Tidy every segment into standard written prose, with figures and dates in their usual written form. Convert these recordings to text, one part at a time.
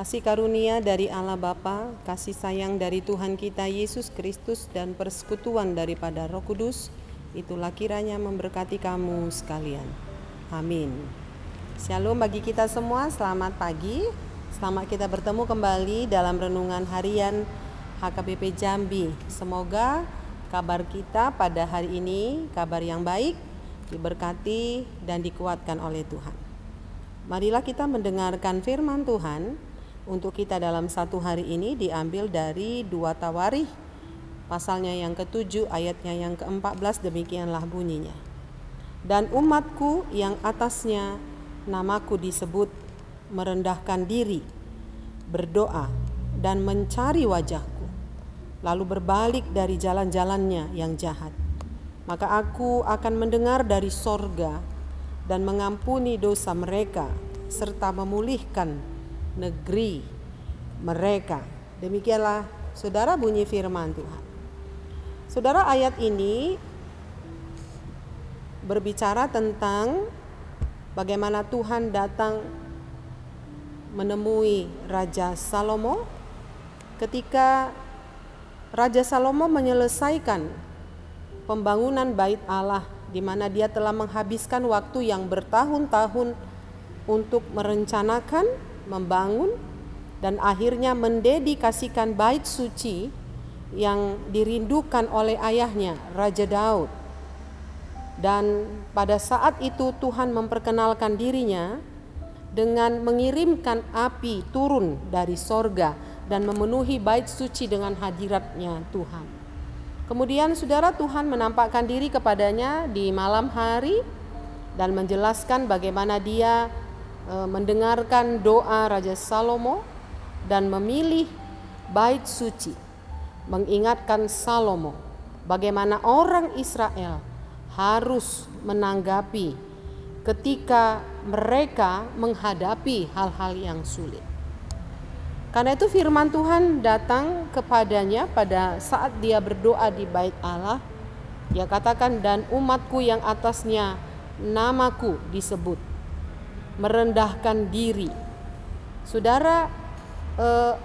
Kasih karunia dari Allah Bapa, kasih sayang dari Tuhan kita Yesus Kristus, dan persekutuan daripada Roh Kudus, itulah kiranya memberkati kamu sekalian. Amin. Shalom bagi kita semua, selamat pagi. Selamat kita bertemu kembali dalam renungan harian HKBP Jambi. Semoga kabar kita pada hari ini kabar yang baik, diberkati dan dikuatkan oleh Tuhan. Marilah kita mendengarkan firman Tuhan untuk kita dalam satu hari ini, diambil dari 2 Tawarikh pasalnya yang ke-7 ayatnya yang ke-14. Demikianlah bunyinya. Dan umatku yang atasnya namaku disebut merendahkan diri, berdoa dan mencari wajahku, lalu berbalik dari jalan-jalannya yang jahat, maka aku akan mendengar dari sorga dan mengampuni dosa mereka serta memulihkan negeri mereka. Demikianlah saudara bunyi firman Tuhan. Saudara, ayat ini berbicara tentang bagaimana Tuhan datang menemui Raja Salomo ketika Raja Salomo menyelesaikan pembangunan bait Allah, di mana dia telah menghabiskan waktu yang bertahun-tahun untuk merencanakan, membangun, dan akhirnya mendedikasikan bait suci yang dirindukan oleh ayahnya Raja Daud. Dan pada saat itu Tuhan memperkenalkan dirinya dengan mengirimkan api turun dari sorga dan memenuhi bait suci dengan hadiratnya Tuhan. Kemudian saudara, Tuhan menampakkan diri kepadanya di malam hari dan menjelaskan bagaimana dia mendengarkan doa Raja Salomo dan memilih bait suci, mengingatkan Salomo bagaimana orang Israel harus menanggapi ketika mereka menghadapi hal-hal yang sulit. Karena itu firman Tuhan datang kepadanya pada saat dia berdoa di bait Allah. Dia katakan, dan umatku yang atasnya namaku disebut merendahkan diri. Saudara,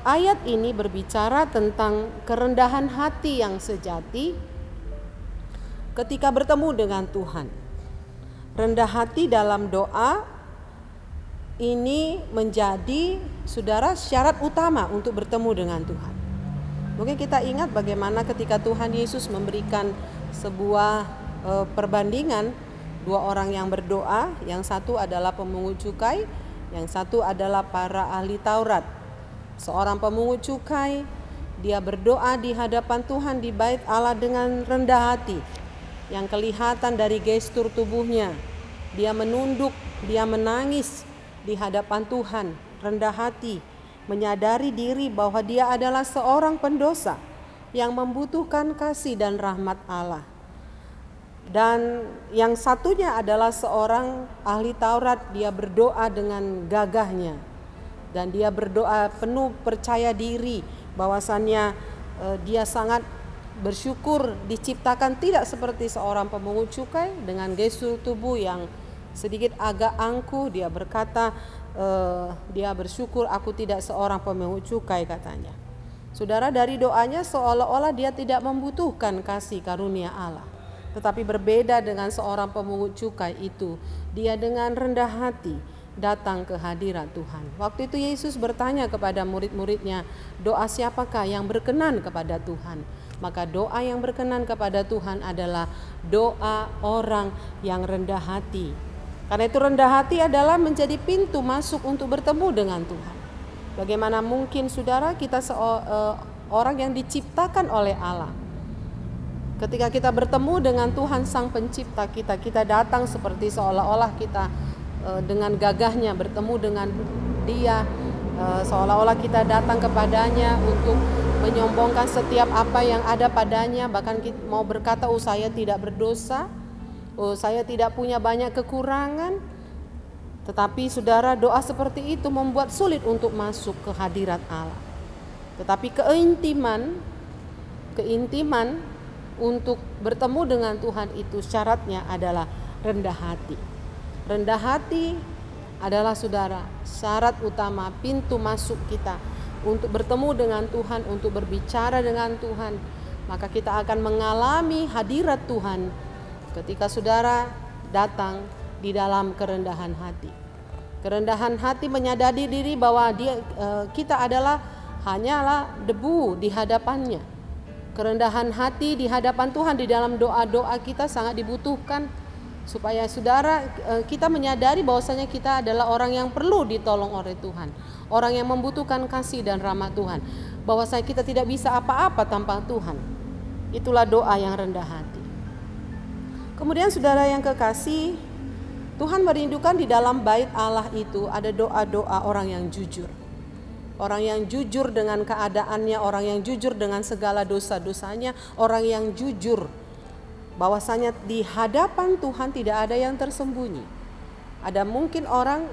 ayat ini berbicara tentang kerendahan hati yang sejati ketika bertemu dengan Tuhan. Rendah hati dalam doa ini menjadi, saudara, syarat utama untuk bertemu dengan Tuhan. Mungkin kita ingat bagaimana ketika Tuhan Yesus memberikan sebuah perbandingan dua orang yang berdoa, yang satu adalah pemungut cukai, yang satu adalah para ahli Taurat. Seorang pemungut cukai, dia berdoa di hadapan Tuhan di bait Allah dengan rendah hati, yang kelihatan dari gestur tubuhnya. Dia menunduk, dia menangis di hadapan Tuhan, rendah hati, menyadari diri bahwa dia adalah seorang pendosa yang membutuhkan kasih dan rahmat Allah. Dan yang satunya adalah seorang ahli Taurat, dia berdoa dengan gagahnya dan dia berdoa penuh percaya diri bahwasannya dia sangat bersyukur diciptakan tidak seperti seorang pemungut cukai dengan gestur tubuh yang sedikit agak angkuh. Dia berkata dia bersyukur aku tidak seorang pemungut cukai, katanya. Saudara, dari doanya seolah-olah dia tidak membutuhkan kasih karunia Allah. Tetapi berbeda dengan seorang pemungut cukai itu, dia dengan rendah hati datang ke hadirat Tuhan. Waktu itu Yesus bertanya kepada murid-muridnya, doa siapakah yang berkenan kepada Tuhan? Maka doa yang berkenan kepada Tuhan adalah doa orang yang rendah hati. Karena itu rendah hati adalah menjadi pintu masuk untuk bertemu dengan Tuhan. Bagaimana mungkin saudara, kita orang yang diciptakan oleh Allah, ketika kita bertemu dengan Tuhan Sang Pencipta kita, kita datang seperti seolah-olah kita dengan gagahnya bertemu dengan Dia, seolah-olah kita datang kepadanya untuk menyombongkan setiap apa yang ada padanya, bahkan kita mau berkata, oh saya tidak berdosa, oh saya tidak punya banyak kekurangan. Tetapi saudara, doa seperti itu membuat sulit untuk masuk ke hadirat Allah. Tetapi keintiman untuk bertemu dengan Tuhan itu syaratnya adalah rendah hati. Rendah hati adalah saudara syarat utama pintu masuk kita untuk bertemu dengan Tuhan, untuk berbicara dengan Tuhan. Maka kita akan mengalami hadirat Tuhan ketika saudara datang di dalam kerendahan hati. Kerendahan hati menyadari diri bahwa kita hanyalah debu di hadapannya. Kerendahan hati di hadapan Tuhan di dalam doa-doa kita sangat dibutuhkan, supaya saudara kita menyadari bahwasanya kita adalah orang yang perlu ditolong oleh Tuhan, orang yang membutuhkan kasih dan rahmat Tuhan, bahwasanya kita tidak bisa apa-apa tanpa Tuhan. Itulah doa yang rendah hati. Kemudian saudara yang kekasih, Tuhan merindukan di dalam bait Allah itu ada doa-doa orang yang jujur. Orang yang jujur dengan keadaannya, orang yang jujur dengan segala dosa-dosanya, orang yang jujur bahwasanya di hadapan Tuhan tidak ada yang tersembunyi. Ada mungkin orang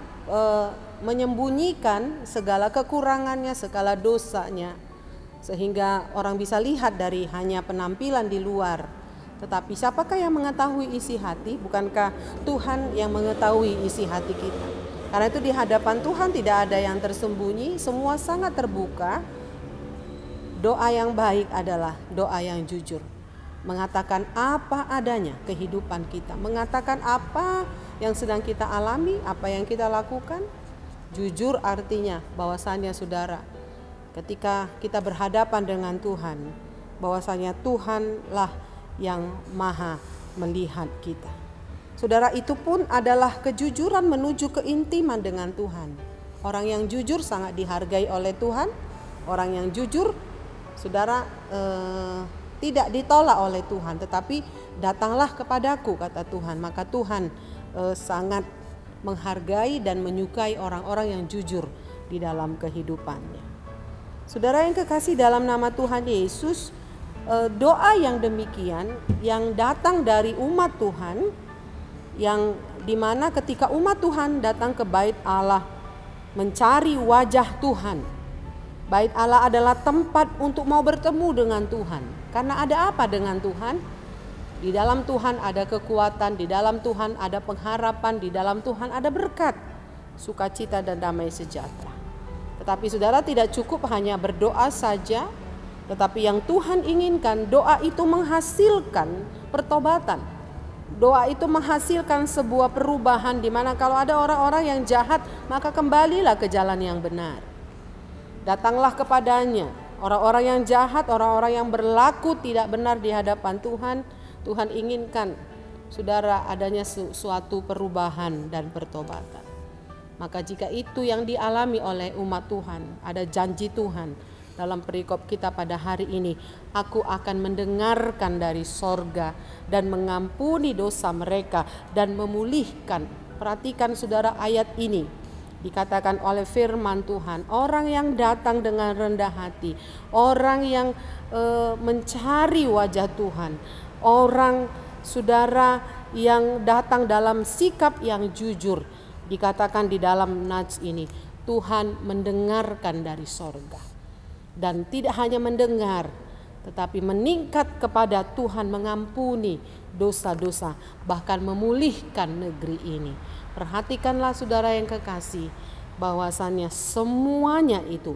menyembunyikan segala kekurangannya, segala dosanya, sehingga orang bisa lihat dari hanya penampilan di luar. Tetapi siapakah yang mengetahui isi hati? Bukankah Tuhan yang mengetahui isi hati kita? Karena itu di hadapan Tuhan tidak ada yang tersembunyi, semua sangat terbuka. Doa yang baik adalah doa yang jujur. Mengatakan apa adanya kehidupan kita, mengatakan apa yang sedang kita alami, apa yang kita lakukan. Jujur artinya bahwasannya saudara, ketika kita berhadapan dengan Tuhan, bahwasanya Tuhanlah yang maha melihat kita. Saudara, itu pun adalah kejujuran menuju keintiman dengan Tuhan. Orang yang jujur sangat dihargai oleh Tuhan. Orang yang jujur, saudara, tidak ditolak oleh Tuhan, tetapi datanglah kepadaku, kata Tuhan. Maka Tuhan sangat menghargai dan menyukai orang-orang yang jujur di dalam kehidupannya. Saudara yang kekasih dalam nama Tuhan Yesus, doa yang demikian yang datang dari umat Tuhan, yang dimana ketika umat Tuhan datang ke bait Allah mencari wajah Tuhan. Bait Allah adalah tempat untuk mau bertemu dengan Tuhan. Karena ada apa dengan Tuhan? Di dalam Tuhan ada kekuatan, di dalam Tuhan ada pengharapan, di dalam Tuhan ada berkat, sukacita dan damai sejahtera. Tetapi saudara, tidak cukup hanya berdoa saja, tetapi yang Tuhan inginkan, doa itu menghasilkan pertobatan. Doa itu menghasilkan sebuah perubahan, di mana kalau ada orang-orang yang jahat, maka kembalilah ke jalan yang benar. Datanglah kepadanya. Orang-orang yang jahat, orang-orang yang berlaku tidak benar di hadapan Tuhan, Tuhan inginkan saudara adanya suatu perubahan dan pertobatan. Maka jika itu yang dialami oleh umat Tuhan, ada janji Tuhan dalam perikop kita pada hari ini, aku akan mendengarkan dari sorga dan mengampuni dosa mereka dan memulihkan. Perhatikan saudara, ayat ini dikatakan oleh firman Tuhan, orang yang datang dengan rendah hati, orang yang mencari wajah Tuhan, orang saudara yang datang dalam sikap yang jujur, dikatakan di dalam nats ini, Tuhan mendengarkan dari sorga. Dan tidak hanya mendengar, tetapi meningkat kepada Tuhan mengampuni dosa-dosa, bahkan memulihkan negeri ini. Perhatikanlah saudara yang kekasih, bahwasannya semuanya itu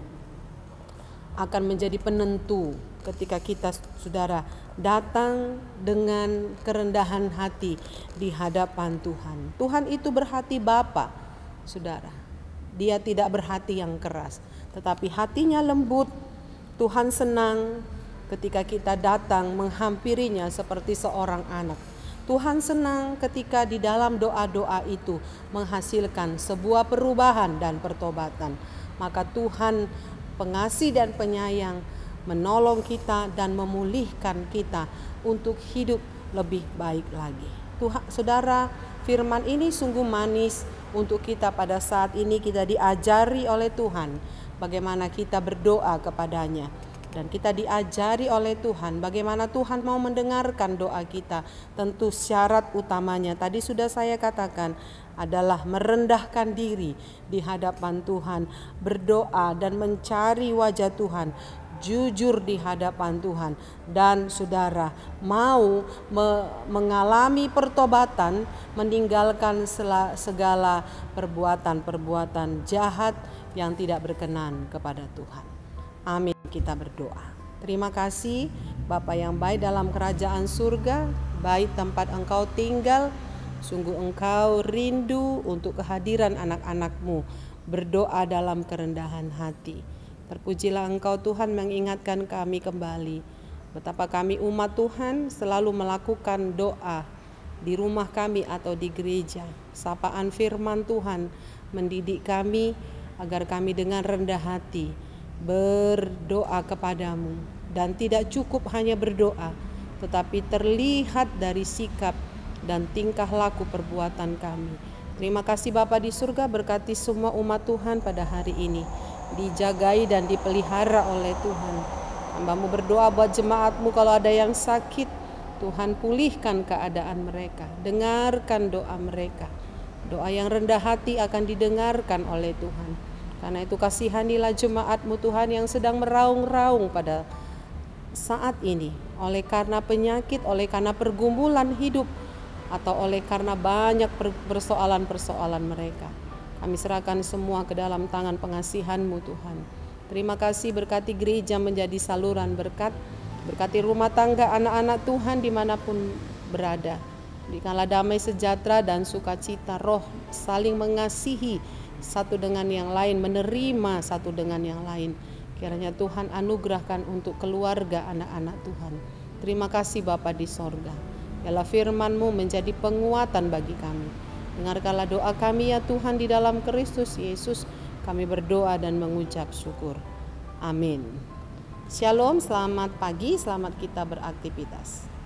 akan menjadi penentu ketika kita, saudara, datang dengan kerendahan hati di hadapan Tuhan. Tuhan itu berhati Bapa, saudara. Dia tidak berhati yang keras, tetapi hatinya lembut. Tuhan senang ketika kita datang menghampirinya seperti seorang anak. Tuhan senang ketika di dalam doa-doa itu menghasilkan sebuah perubahan dan pertobatan. Maka Tuhan pengasih dan penyayang menolong kita dan memulihkan kita untuk hidup lebih baik lagi. Tuhan, saudara, firman ini sungguh manis untuk kita pada saat ini. Kita diajari oleh Tuhan bagaimana kita berdoa kepadanya. Dan kita diajari oleh Tuhan bagaimana Tuhan mau mendengarkan doa kita. Tentu syarat utamanya tadi sudah saya katakan adalah merendahkan diri di hadapan Tuhan, berdoa dan mencari wajah Tuhan, jujur di hadapan Tuhan, dan saudara mau mengalami pertobatan, meninggalkan segala perbuatan-perbuatan jahat yang tidak berkenan kepada Tuhan. Amin. Kita berdoa. Terima kasih Bapa yang baik dalam kerajaan surga, baik tempat Engkau tinggal. Sungguh Engkau rindu untuk kehadiran anak-anak-Mu berdoa dalam kerendahan hati. Terpujilah Engkau Tuhan mengingatkan kami kembali betapa kami umat Tuhan selalu melakukan doa di rumah kami atau di gereja. Sapaan firman Tuhan mendidik kami agar kami dengan rendah hati berdoa kepadamu, dan tidak cukup hanya berdoa, tetapi terlihat dari sikap dan tingkah laku perbuatan kami. Terima kasih Bapa di surga, berkati semua umat Tuhan pada hari ini, dijagai dan dipelihara oleh Tuhan. Hamba-Mu berdoa buat jemaat-Mu, kalau ada yang sakit, Tuhan pulihkan keadaan mereka, dengarkan doa mereka. Doa yang rendah hati akan didengarkan oleh Tuhan. Karena itu kasihanilah jemaat-Mu Tuhan yang sedang meraung-raung pada saat ini, oleh karena penyakit, oleh karena pergumulan hidup, atau oleh karena banyak persoalan-persoalan mereka. Kami serahkan semua ke dalam tangan pengasihan-Mu Tuhan. Terima kasih, berkati gereja menjadi saluran berkat, berkati rumah tangga anak-anak Tuhan dimanapun berada. Berikanlah damai sejahtera dan sukacita roh, saling mengasihi satu dengan yang lain, menerima satu dengan yang lain. Kiranya Tuhan anugerahkan untuk keluarga anak-anak Tuhan. Terima kasih Bapa di sorga. Biarlah firman-Mu menjadi penguatan bagi kami. Dengarkanlah doa kami ya Tuhan di dalam Kristus Yesus. Kami berdoa dan mengucap syukur. Amin. Shalom, selamat pagi, selamat kita beraktivitas.